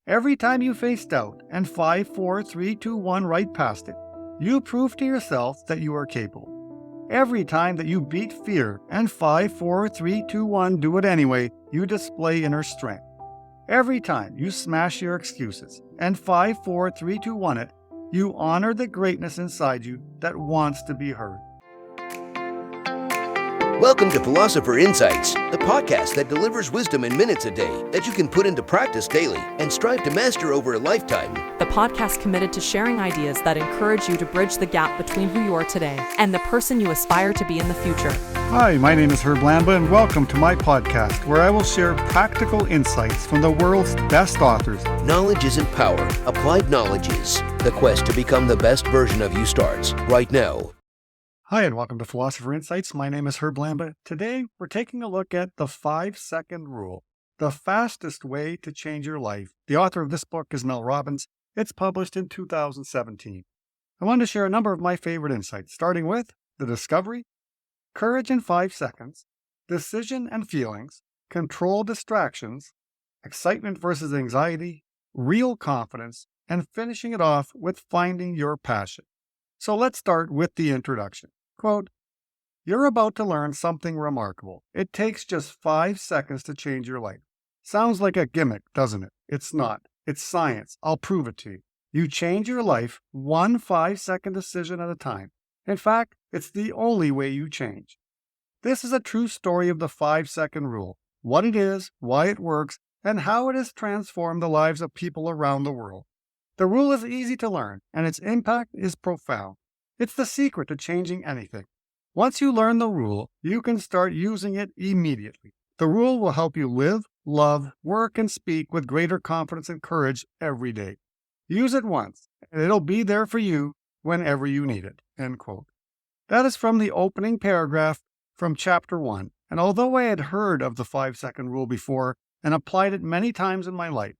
Every time you face doubt and 5, 4, 3, 2, 1 right past it, you prove to yourself that you are capable. Every time that you beat fear and 5, 4, 3, 2, 1 do it anyway, you display inner strength. Every time you smash your excuses and 5, 4, 3, 2, 1 it, you honor the greatness inside you that wants to be heard. Welcome to Philosopher Insights, the podcast that delivers wisdom in minutes a day that you can put into practice daily and strive to master over a lifetime. The podcast committed to sharing ideas that encourage you to bridge the gap between who you are today and the person you aspire to be in the future. Hi, my name is Herb Lamba, and welcome to my podcast where I will share practical insights from the world's best authors. Knowledge isn't power. Applied knowledge is. The quest to become the best version of you starts right now. Hi, and welcome to Philosopher Insights. My name is Herb Lamba. Today, we're taking a look at the 5-second rule, the fastest way to change your life. The author of this book is Mel Robbins. It's published in 2017. I wanted to share a number of my favorite insights, starting with the discovery, courage in 5 seconds, decision and feelings, control distractions, excitement versus anxiety, real confidence, and finishing it off with finding your passion. So let's start with the introduction. Quote, "You're about to learn something remarkable. It takes just 5 seconds to change your life." Sounds like a gimmick, doesn't it? It's not. It's science. I'll prove it to you. You change your life one 5-second decision at a time. In fact, it's the only way you change. This is a true story of the 5-second rule, what it is, why it works, and how it has transformed the lives of people around the world. The rule is easy to learn, and its impact is profound. It's the secret to changing anything. Once you learn the rule, you can start using it immediately. The rule will help you live, love, work, and speak with greater confidence and courage every day. Use it once, and it'll be there for you whenever you need it." End quote. That is from the opening paragraph from Chapter 1. And although I had heard of the 5-second rule before and applied it many times in my life,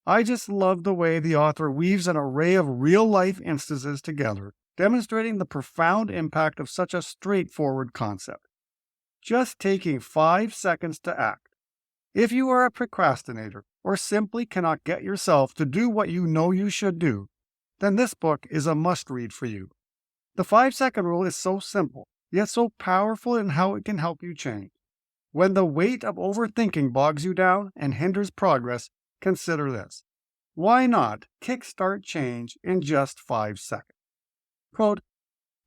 I just love the way the author weaves an array of real-life instances together, demonstrating the profound impact of such a straightforward concept. Just taking 5 seconds to act. If you are a procrastinator or simply cannot get yourself to do what you know you should do, then this book is a must-read for you. The 5-second rule is so simple, yet so powerful in how it can help you change. When the weight of overthinking bogs you down and hinders progress, consider this. Why not kickstart change in just 5 seconds? Quote,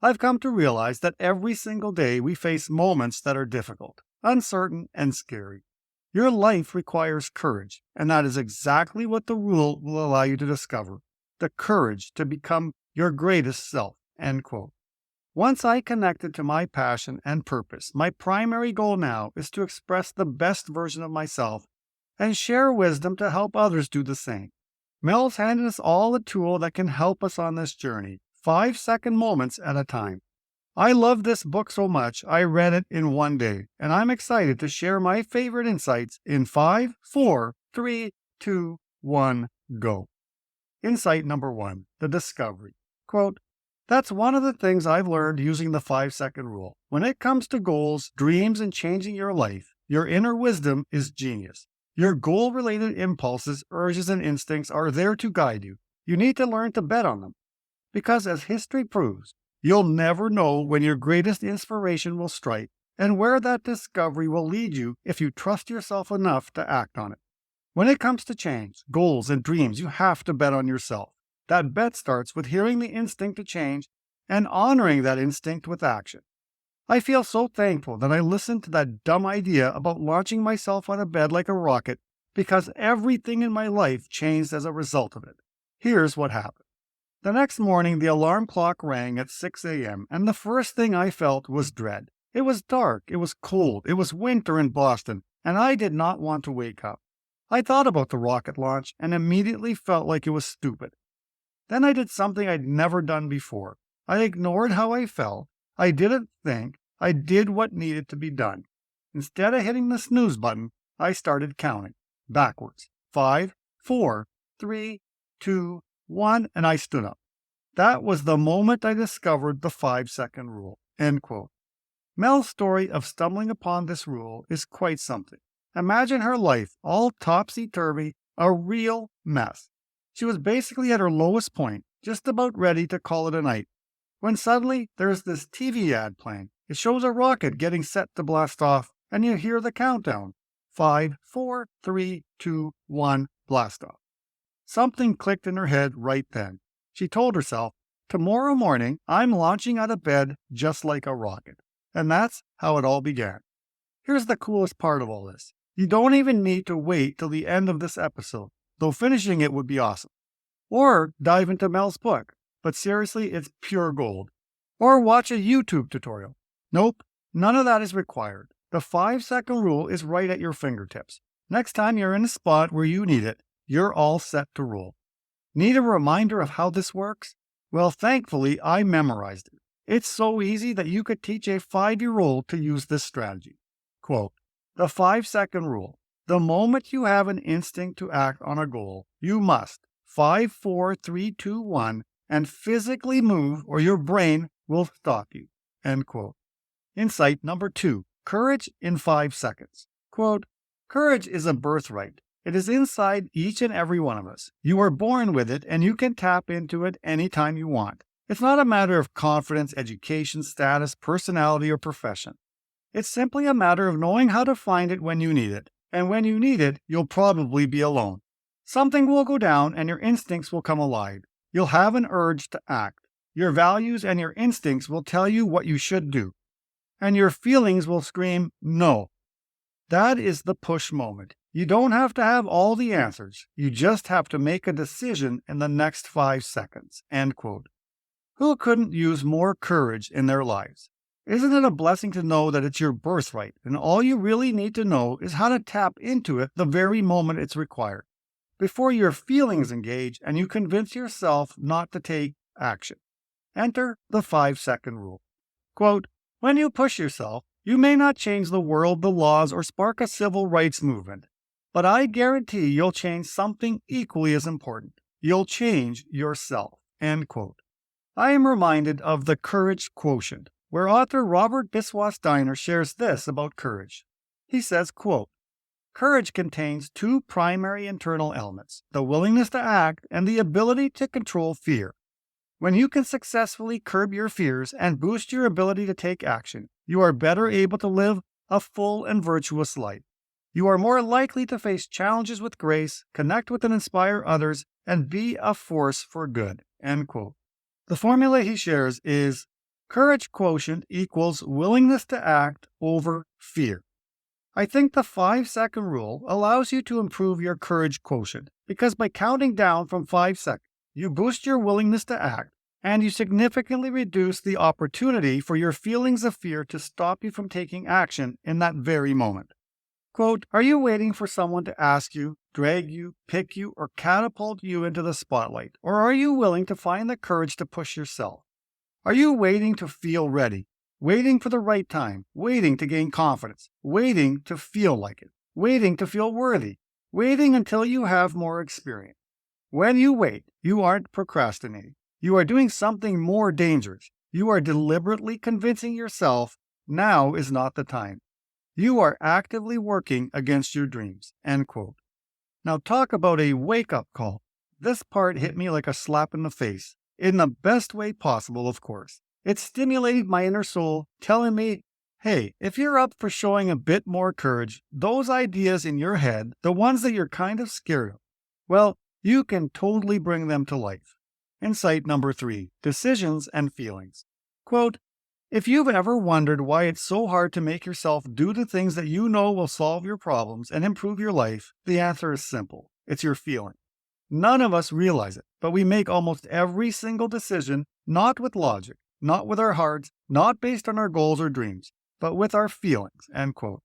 "I've come to realize that every single day we face moments that are difficult, uncertain, and scary. Your life requires courage, and that is exactly what the rule will allow you to discover, the courage to become your greatest self." End quote. Once I connected to my passion and purpose, my primary goal now is to express the best version of myself and share wisdom to help others do the same. Mel's handed us all a tool that can help us on this journey, 5-second moments at a time. I love this book so much, I read it in one day, and I'm excited to share my favorite insights in 5, 4, 3, 2, 1, go. Insight number 1, the discovery. Quote, "That's one of the things I've learned using the 5-second rule. When it comes to goals, dreams, and changing your life, your inner wisdom is genius. Your goal-related impulses, urges, and instincts are there to guide you. You need to learn to bet on them. Because as history proves, you'll never know when your greatest inspiration will strike and where that discovery will lead you if you trust yourself enough to act on it. When it comes to change, goals, and dreams, you have to bet on yourself. That bet starts with hearing the instinct to change and honoring that instinct with action. I feel so thankful that I listened to that dumb idea about launching myself on a bed like a rocket because everything in my life changed as a result of it. Here's what happened. The next morning, the alarm clock rang at 6 a.m., and the first thing I felt was dread. It was dark, it was cold, it was winter in Boston, and I did not want to wake up. I thought about the rocket launch and immediately felt like it was stupid. Then I did something I'd never done before. I ignored how I felt. I didn't think. I did what needed to be done. Instead of hitting the snooze button, I started counting backwards. 5, 4, 3, 2, 1, and I stood up. That was the moment I discovered the 5-second rule." End quote. Mel's story of stumbling upon this rule is quite something. Imagine her life all topsy-turvy, a real mess. She was basically at her lowest point, just about ready to call it a night, when suddenly there's this TV ad playing. It shows a rocket getting set to blast off, and you hear the countdown. 5, 4, 3, 2, 1, blast off. Something clicked in her head right then. She told herself, tomorrow morning, I'm launching out of bed just like a rocket. And that's how it all began. Here's the coolest part of all this. You don't even need to wait till the end of this episode, though finishing it would be awesome. Or dive into Mel's book, but seriously, it's pure gold. Or watch a YouTube tutorial. Nope, none of that is required. The 5-second rule is right at your fingertips. Next time you're in a spot where you need it, you're all set to roll. Need a reminder of how this works? Well, thankfully, I memorized it. It's so easy that you could teach a 5-year-old to use this strategy. Quote, the 5-second rule. The moment you have an instinct to act on a goal, you must 5, 4, 3, 2, 1 and physically move or your brain will stop you. End quote. Insight number 2. Courage in 5 seconds. Quote, courage is a birthright. It is inside each and every one of us. You are born with it and you can tap into it anytime you want. It's not a matter of confidence, education, status, personality, or profession. It's simply a matter of knowing how to find it when you need it. And when you need it, you'll probably be alone. Something will go down and your instincts will come alive. You'll have an urge to act. Your values and your instincts will tell you what you should do. And your feelings will scream, no. That is the push moment. You don't have to have all the answers. You just have to make a decision in the next 5 seconds. End quote. Who couldn't use more courage in their lives? Isn't it a blessing to know that it's your birthright and all you really need to know is how to tap into it the very moment it's required, before your feelings engage and you convince yourself not to take action? Enter the 5-second rule. Quote, when you push yourself, you may not change the world, the laws, or spark a civil rights movement, but I guarantee you'll change something equally as important. You'll change yourself. End quote. I am reminded of the courage quotient, where author Robert Biswas Steiner shares this about courage. He says, quote, courage contains 2 primary internal elements, the willingness to act and the ability to control fear. When you can successfully curb your fears and boost your ability to take action, you are better able to live a full and virtuous life. You are more likely to face challenges with grace, connect with and inspire others, and be a force for good. End quote. The formula he shares is courage quotient equals willingness to act over fear. I think the 5-second rule allows you to improve your courage quotient because by counting down from 5 seconds, you boost your willingness to act and you significantly reduce the opportunity for your feelings of fear to stop you from taking action in that very moment. Quote, are you waiting for someone to ask you, drag you, pick you, or catapult you into the spotlight? Or are you willing to find the courage to push yourself? Are you waiting to feel ready? Waiting for the right time? Waiting to gain confidence? Waiting to feel like it? Waiting to feel worthy? Waiting until you have more experience? When you wait, you aren't procrastinating. You are doing something more dangerous. You are deliberately convincing yourself now is not the time. You are actively working against your dreams. End quote. Now talk about a wake-up call. This part hit me like a slap in the face. In the best way possible, of course. It stimulated my inner soul, telling me, hey, if you're up for showing a bit more courage, those ideas in your head, the ones that you're kind of scared of, well, you can totally bring them to life. Insight number 3, decisions and feelings. Quote, if you've ever wondered why it's so hard to make yourself do the things that you know will solve your problems and improve your life, the answer is simple. It's your feeling. None of us realize it, but we make almost every single decision not with logic, not with our hearts, not based on our goals or dreams, but with our feelings. End quote.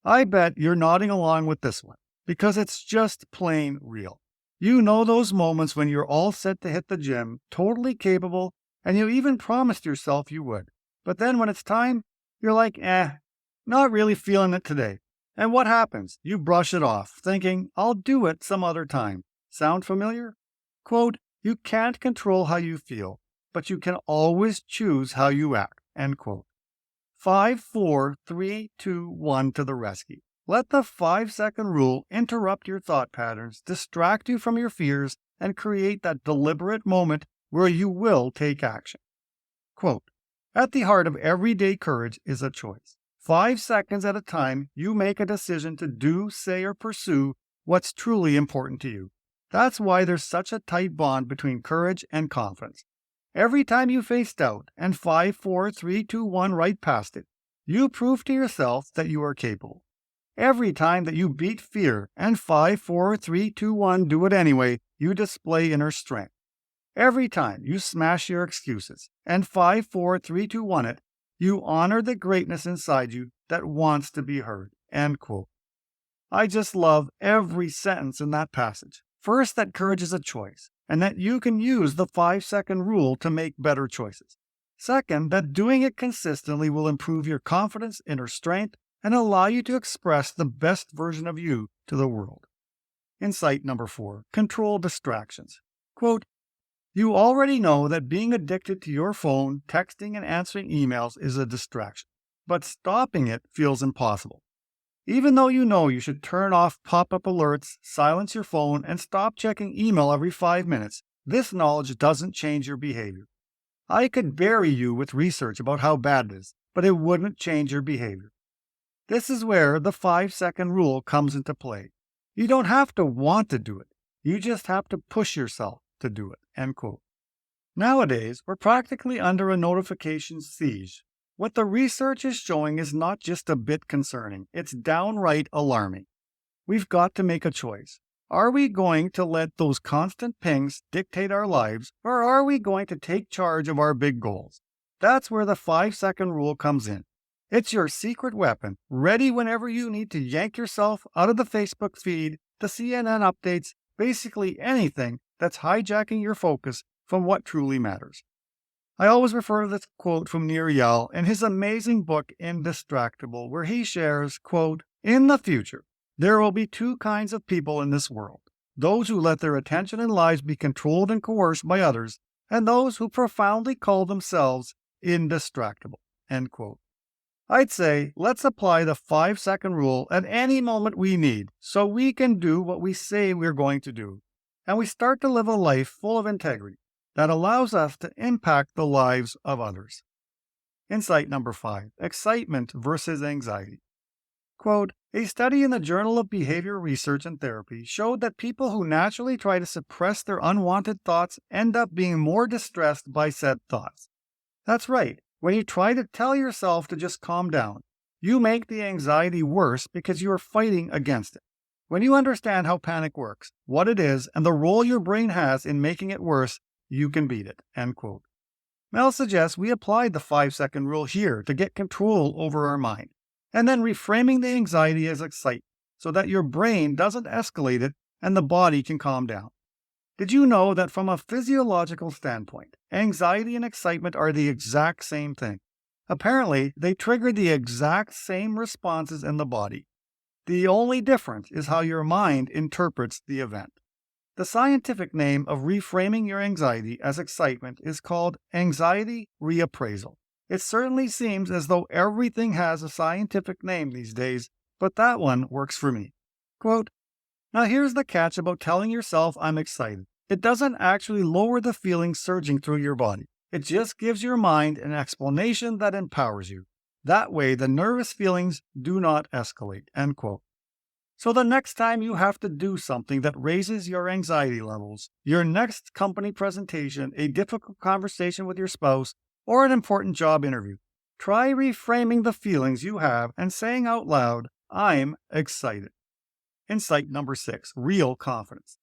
I bet you're nodding along with this one, because it's just plain real. You know those moments when you're all set to hit the gym, totally capable, and you even promised yourself you would. But then when it's time, you're like, not really feeling it today. And what happens? You brush it off, thinking, I'll do it some other time. Sound familiar? Quote, you can't control how you feel, but you can always choose how you act. End quote. 5, 4, 3, 2, 1 to the rescue. Let the 5-second rule interrupt your thought patterns, distract you from your fears, and create that deliberate moment where you will take action. Quote, at the heart of everyday courage is a choice. 5 seconds at a time, you make a decision to do, say, or pursue what's truly important to you. That's why there's such a tight bond between courage and confidence. Every time you face doubt and 5, 4, 3, 2, 1 right past it, you prove to yourself that you are capable. Every time that you beat fear and 5, 4, 3, 2, 1 do it anyway, you display inner strength. Every time you smash your excuses and 5, 4, 3, 2, 1 it, you honor the greatness inside you that wants to be heard. End quote. I just love every sentence in that passage. First, that courage is a choice, and that you can use the 5-second rule to make better choices. Second, that doing it consistently will improve your confidence, inner strength, and allow you to express the best version of you to the world. Insight number 4, control distractions. Quote, you already know that being addicted to your phone, texting, and answering emails is a distraction, but stopping it feels impossible. Even though you know you should turn off pop-up alerts, silence your phone, and stop checking email every 5 minutes, this knowledge doesn't change your behavior. I could bury you with research about how bad it is, but it wouldn't change your behavior. This is where the 5-second rule comes into play. You don't have to want to do it. You just have to push yourself to do it. End quote. Nowadays, we're practically under a notification siege. What the research is showing is not just a bit concerning, it's downright alarming. We've got to make a choice. Are we going to let those constant pings dictate our lives, or are we going to take charge of our big goals? That's where the 5-second rule comes in. It's your secret weapon, ready whenever you need to yank yourself out of the Facebook feed, the CNN updates, basically anything that's hijacking your focus from what truly matters. I always refer to this quote from Nir Eyal in his amazing book Indistractable, where he shares, quote, in the future, there will be 2 kinds of people in this world, those who let their attention and lives be controlled and coerced by others, and those who profoundly call themselves indistractable, end quote. I'd say let's apply the 5-second rule at any moment we need so we can do what we say we're going to do, and we start to live a life full of integrity that allows us to impact the lives of others. Insight number 5, excitement versus anxiety. Quote, a study in the Journal of Behavior Research and Therapy showed that people who naturally try to suppress their unwanted thoughts end up being more distressed by said thoughts. That's right. When you try to tell yourself to just calm down, you make the anxiety worse because you are fighting against it. When you understand how panic works, what it is, and the role your brain has in making it worse, you can beat it. End quote. Mel suggests we apply the 5-second rule here to get control over our mind, and then reframing the anxiety as excitement so that your brain doesn't escalate it and the body can calm down. Did you know that from a physiological standpoint, anxiety and excitement are the exact same thing? Apparently, they trigger the exact same responses in the body. The only difference is how your mind interprets the event. The scientific name of reframing your anxiety as excitement is called anxiety reappraisal. It certainly seems as though everything has a scientific name these days, but that one works for me. Quote, now here's the catch about telling yourself I'm excited. It doesn't actually lower the feelings surging through your body. It just gives your mind an explanation that empowers you. That way the nervous feelings do not escalate. End quote. So the next time you have to do something that raises your anxiety levels, your next company presentation, a difficult conversation with your spouse, or an important job interview, try reframing the feelings you have and saying out loud, I'm excited. Insight number 6, real confidence.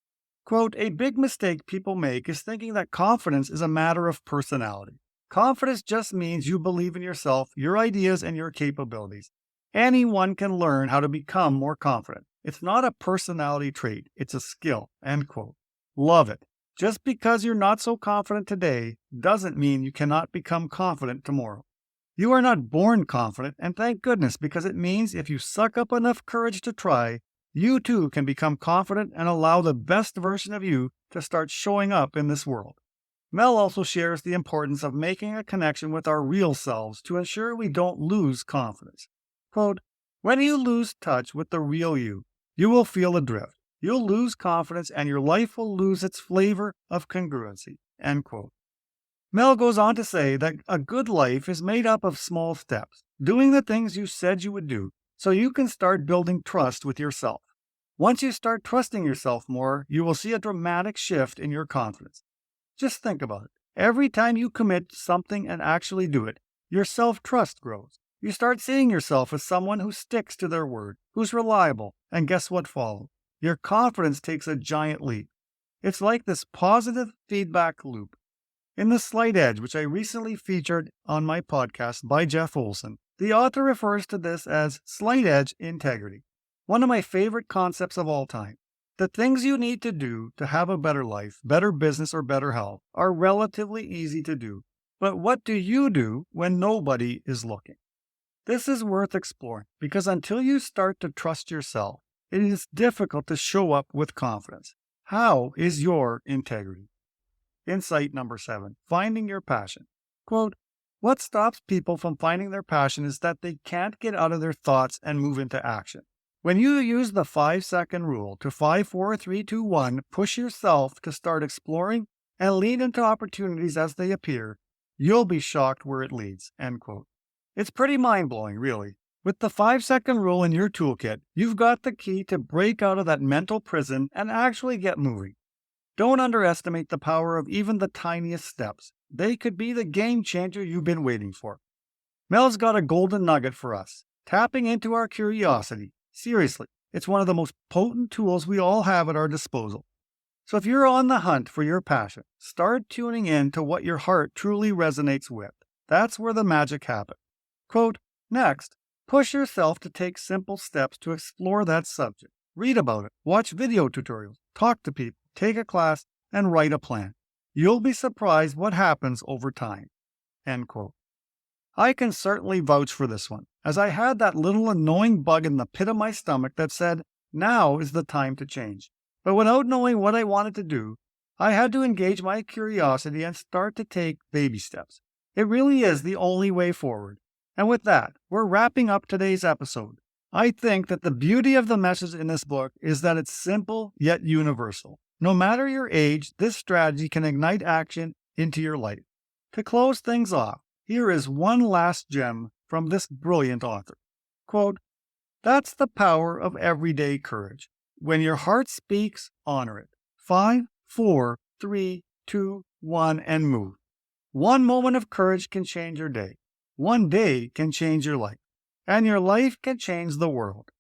Quote, a big mistake people make is thinking that confidence is a matter of personality. Confidence just means you believe in yourself, your ideas, and your capabilities. Anyone can learn how to become more confident. It's not a personality trait, it's a skill. End quote. Love it. Just because you're not so confident today doesn't mean you cannot become confident tomorrow. You are not born confident, and thank goodness, because it means if you suck up enough courage to try, you too can become confident and allow the best version of you to start showing up in this world. Mel also shares the importance of making a connection with our real selves to ensure we don't lose confidence. Quote, When you lose touch with the real you, you will feel adrift. You'll lose confidence and your life will lose its flavor of congruency. End quote. Mel goes on to say that a good life is made up of small steps, doing the things you said you would do, so you can start building trust with yourself. Once you start trusting yourself more, you will see a dramatic shift in your confidence. Just think about it. Every time you commit to something and actually do it, your self-trust grows. You start seeing yourself as someone who sticks to their word, who's reliable, and guess what follows? Your confidence takes a giant leap. It's like this positive feedback loop. In The Slight Edge, which I recently featured on my podcast by Jeff Olson, the author refers to this as slight edge integrity, one of my favorite concepts of all time. The things you need to do to have a better life, better business, or better health are relatively easy to do. But what do you do when nobody is looking? This is worth exploring because until you start to trust yourself, it is difficult to show up with confidence. How is your integrity? Insight number 7, finding your passion. Quote, what stops people from finding their passion is that they can't get out of their thoughts and move into action. When you use the 5-second rule to 5, 4, 3, 2, 1, push yourself to start exploring and lead into opportunities as they appear, you'll be shocked where it leads. End quote. It's pretty mind-blowing, really. With the 5-second rule in your toolkit, you've got the key to break out of that mental prison and actually get moving. Don't underestimate the power of even the tiniest steps. They could be the game changer you've been waiting for. Mel's got a golden nugget for us, tapping into our curiosity. Seriously, it's one of the most potent tools we all have at our disposal. So if you're on the hunt for your passion, start tuning in to what your heart truly resonates with. That's where the magic happens. Quote, next, push yourself to take simple steps to explore that subject. Read about it, watch video tutorials, talk to people, take a class, and write a plan. You'll be surprised what happens over time. End quote. I can certainly vouch for this one, as I had that little annoying bug in the pit of my stomach that said, now is the time to change. But without knowing what I wanted to do, I had to engage my curiosity and start to take baby steps. It really is the only way forward. And with that, we're wrapping up today's episode. I think that the beauty of the message in this book is that it's simple yet universal. No matter your age, this strategy can ignite action into your life. To close things off, here is one last gem from this brilliant author. Quote, that's the power of everyday courage. When your heart speaks, honor it. 5, 4, 3, 2, 1, and move. One moment of courage can change your day. One day can change your life. And your life can change the world.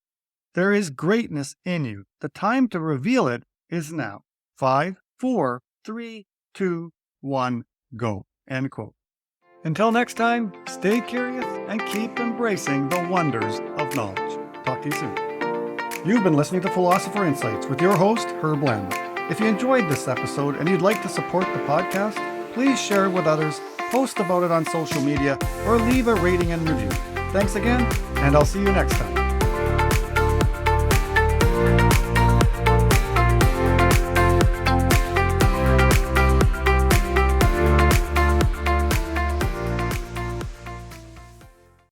There is greatness in you. The time to reveal it is now. 5, 4, 3, 2, 1, go. End quote. Until next time, stay curious and keep embracing the wonders of knowledge. Talk to you soon. You've been listening to Philosopher Insights with your host, Herb Lambert. If you enjoyed this episode and you'd like to support the podcast, please share it with others, post about it on social media, or leave a rating and review. Thanks again, and I'll see you next time.